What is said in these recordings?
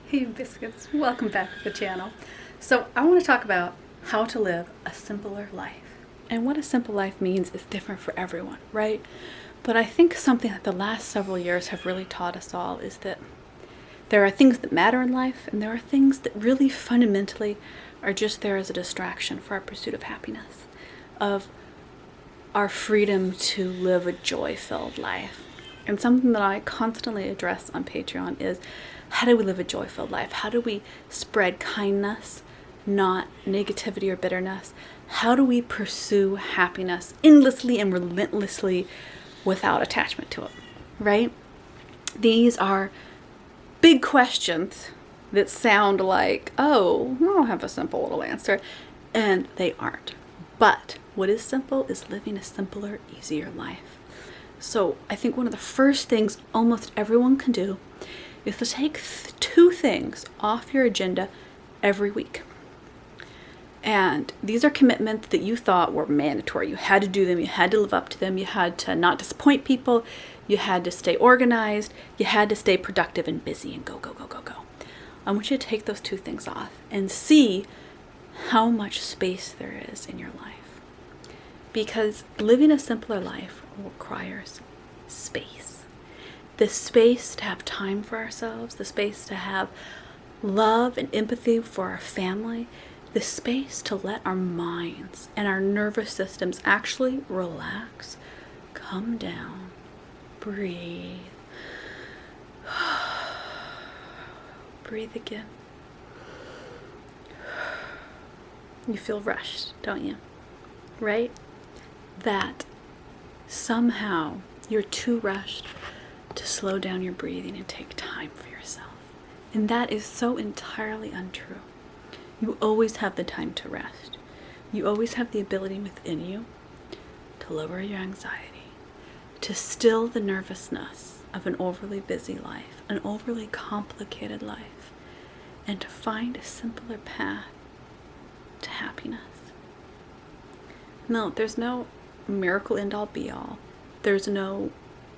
Hey Biscuits, welcome back to the channel. So I want to talk about how to live a simpler life. And what a simple life means is different for everyone, right? But I think something that the last several years have really taught us all is that there are things that matter in life and there are things that really fundamentally are just there as a distraction for our pursuit of happiness, of our freedom to live a joy-filled life. And something that I constantly address on Patreon is, how do we live a joy-filled life? How do we spread kindness, not negativity or bitterness? How do we pursue happiness endlessly and relentlessly without attachment to it, right? These are big questions that sound like, oh, I'll have a simple little answer, and they aren't. But what is simple is living a simpler, easier life. So I think one of the first things almost everyone can do is to take two things off your agenda every week. And these are commitments that you thought were mandatory. You had to do them, you had to live up to them, you had to not disappoint people, you had to stay organized, you had to stay productive and busy and go, go, go, go, go. I want you to take those two things off and see how much space there is in your life. Because living a simpler life requires space. The space to have time for ourselves, the space to have love and empathy for our family, the space to let our minds and our nervous systems actually relax, come down, breathe. Breathe again. You feel rushed, don't you? Right? That somehow you're too rushed to slow down your breathing and take time for yourself. And that is so entirely untrue. You always have the time to rest. You always have the ability within you to lower your anxiety, to still the nervousness of an overly busy life, an overly complicated life, and to find a simpler path to happiness. No, there's no miracle end all be all. There's no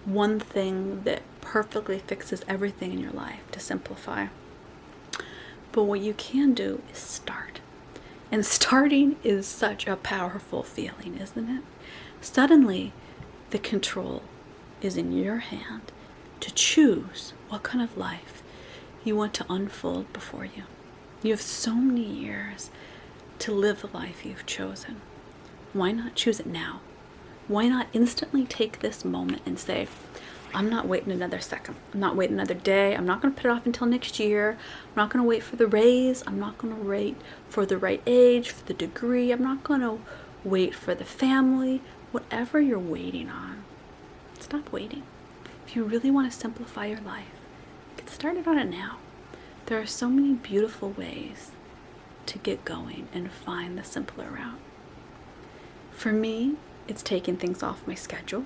one thing that perfectly fixes everything in your life to simplify. But what you can do is start. And starting is such a powerful feeling, isn't it? Suddenly, the control is in your hand to choose what kind of life you want to unfold before you. You have so many years to live the life you've chosen. Why not choose it now? Why not instantly take this moment and say, I'm not waiting another second. I'm not waiting another day. I'm not going to put it off until next year. I'm not going to wait for the raise. I'm not going to wait for the right age, for the degree. I'm not going to wait for the family. Whatever you're waiting on, stop waiting. If you really want to simplify your life, get started on it now. There are so many beautiful ways to get going and find the simpler route. For me, it's taking things off my schedule,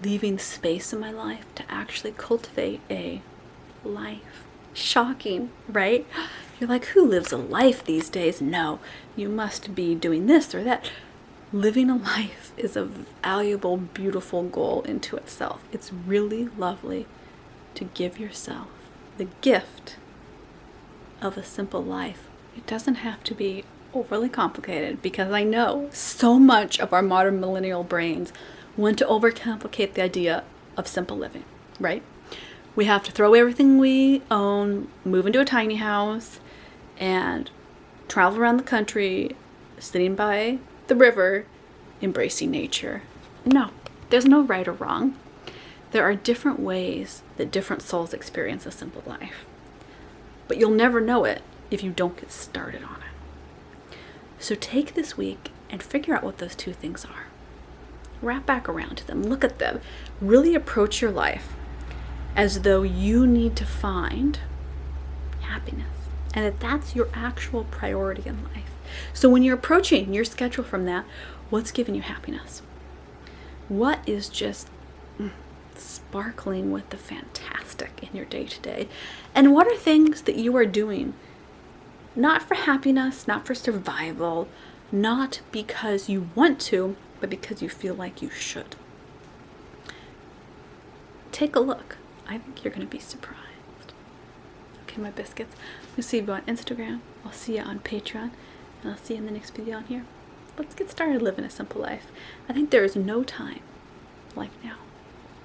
leaving space in my life to actually cultivate a life. Shocking, right? You're like, who lives a life these days? No, you must be doing this or that. Living a life is a valuable, beautiful goal into itself. It's really lovely to give yourself the gift of a simple life. It doesn't have to be overly complicated, because I know so much of our modern millennial brains want to overcomplicate the idea of simple living, right? We have to throw everything we own, move into a tiny house, and travel around the country, sitting by the river, embracing nature. No, there's no right or wrong. There are different ways that different souls experience a simple life. But you'll never know it if you don't get started on it. So take this week and figure out what those two things are. Wrap back around to them, look at them, really approach your life as though you need to find happiness and that that's your actual priority in life. So when you're approaching your schedule from that, what's giving you happiness? What is just sparkling with the fantastic in your day-to-day? And what are things that you are doing not for happiness, not for survival, not because you want to, but because you feel like you should? Take a look. I think you're going to be surprised. Okay, my biscuits. I'll see you on Instagram. I'll see you on Patreon. And I'll see you in the next video on here. Let's get started living a simple life. I think there is no time like now.